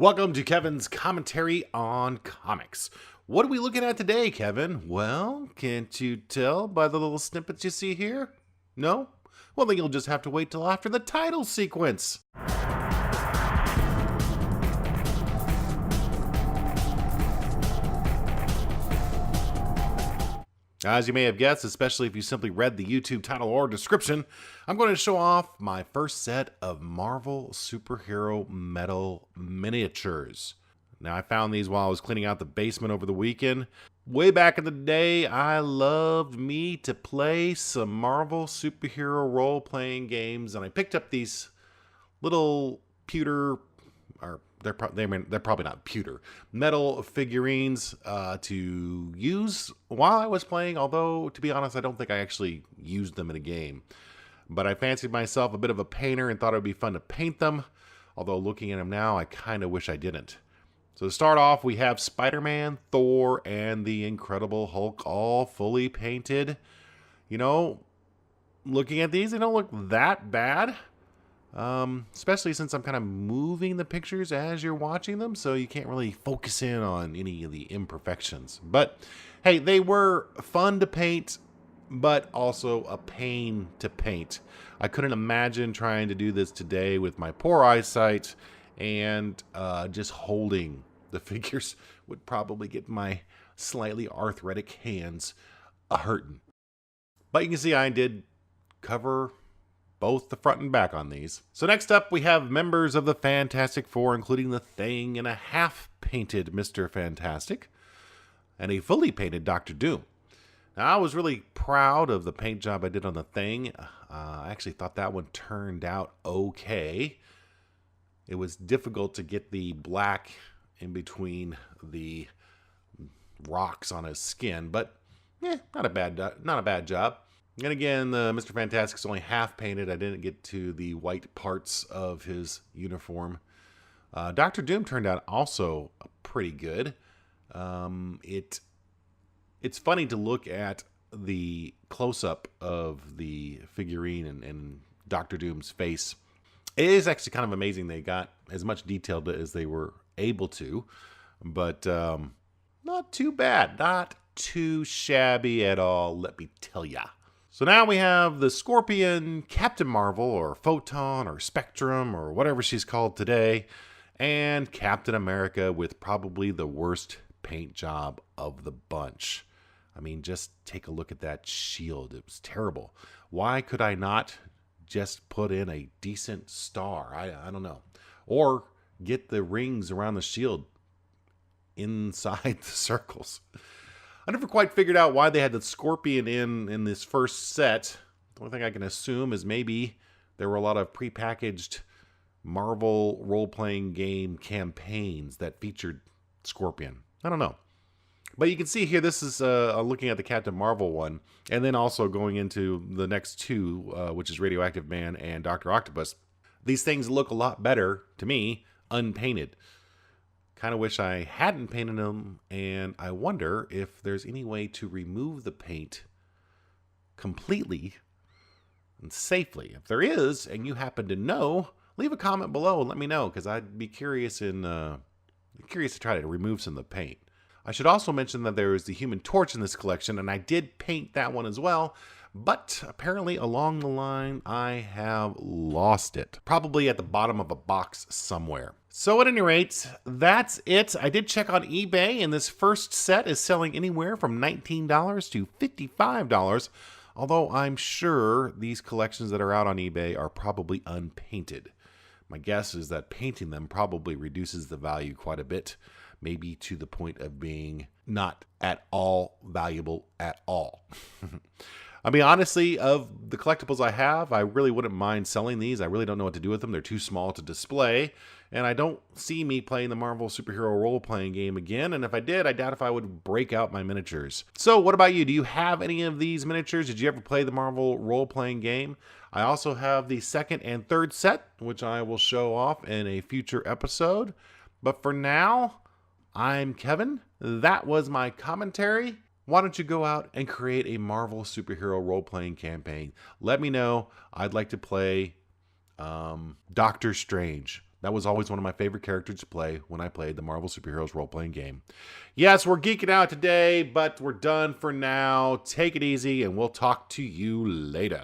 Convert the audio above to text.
Welcome to Kevin's commentary on comics. What are we looking at today, Kevin? Well, can't you tell by the little snippets you see here? No? Well, then you'll just have to wait till after the title sequence. As you may have guessed, especially if you simply read the YouTube title or description, I'm going to show off my first set of Marvel superhero metal miniatures. Now, I found these while I was cleaning out the basement over the weekend. Way back in the day, I loved me to play some Marvel superhero role-playing games, and I picked up these little pewter, or they're probably not pewter, metal figurines to use while I was playing, although, to be honest, I don't think I actually used them in a game. But I fancied myself a bit of a painter and thought it would be fun to paint them, although looking at them now, I kind of wish I didn't. So to start off, we have Spider-Man, Thor, and the Incredible Hulk all fully painted. You know, looking at these, they don't look that bad. Especially since I'm kind of moving the pictures as you're watching them, so you can't really focus in on any of the imperfections. But hey, they were fun to paint, but also a pain to paint. I couldn't imagine trying to do this today with my poor eyesight, and just holding the figures would probably get my slightly arthritic hands hurting. But you can see I did cover both the front and back on these. So next up, we have members of the Fantastic Four, including the Thing and a half-painted Mr. Fantastic and a fully painted Doctor Doom. Now, I was really proud of the paint job I did on the Thing. I actually thought that one turned out okay. It was difficult to get the black in between the rocks on his skin, but not a bad job. And again, Mr. Fantastic's only half painted. I didn't get to the white parts of his uniform. Doctor Doom turned out also pretty good. It's funny to look at the close-up of the figurine and Doctor Doom's face. It is actually kind of amazing they got as much detail as they were able to, but not too bad. Not too shabby at all, let me tell ya. So now we have the Scorpion, Captain Marvel, or Photon, or Spectrum, or whatever she's called today, and Captain America with probably the worst paint job of the bunch. I mean, just take a look at that shield. It was terrible. Why could I not just put in a decent star? I don't know. Or get the rings around the shield inside the circles. I never quite figured out why they had the Scorpion in this first set. The only thing I can assume is maybe there were a lot of prepackaged Marvel role-playing game campaigns that featured Scorpion. I don't know. But you can see here, this is looking at the Captain Marvel one, and then also going into the next two, which is Radioactive Man and Dr. Octopus. These things look a lot better, to me, unpainted. Kind of wish I hadn't painted them, and I wonder if there's any way to remove the paint completely and safely. If there is, and you happen to know, leave a comment below and let me know, because I'd be curious to try to remove some of the paint. I should also mention that there is the Human Torch in this collection, and I did paint that one as well, but apparently along the line I have lost it. Probably at the bottom of a box somewhere. So at any rate, that's it. I did check on eBay, and this first set is selling anywhere from $19 to $55, although I'm sure these collections that are out on eBay are probably unpainted. My guess is that painting them probably reduces the value quite a bit, maybe to the point of being not at all valuable at all. I mean, honestly, of the collectibles I have, I really wouldn't mind selling these. I really don't know what to do with them. They're too small to display, and I don't see me playing the Marvel superhero role-playing game again, and if I did, I doubt if I would break out my miniatures. So what about you? Do you have any of these miniatures? Did you ever play the Marvel role-playing game? I also have the second and third set, which I will show off in a future episode. But for now, I'm Kevin. That was my commentary. Why don't you go out and create a Marvel superhero role-playing campaign? Let me know. I'd like to play Doctor Strange. That was always one of my favorite characters to play when I played the Marvel Superheroes role-playing game. Yes, we're geeking out today, but we're done for now. Take it easy, and we'll talk to you later.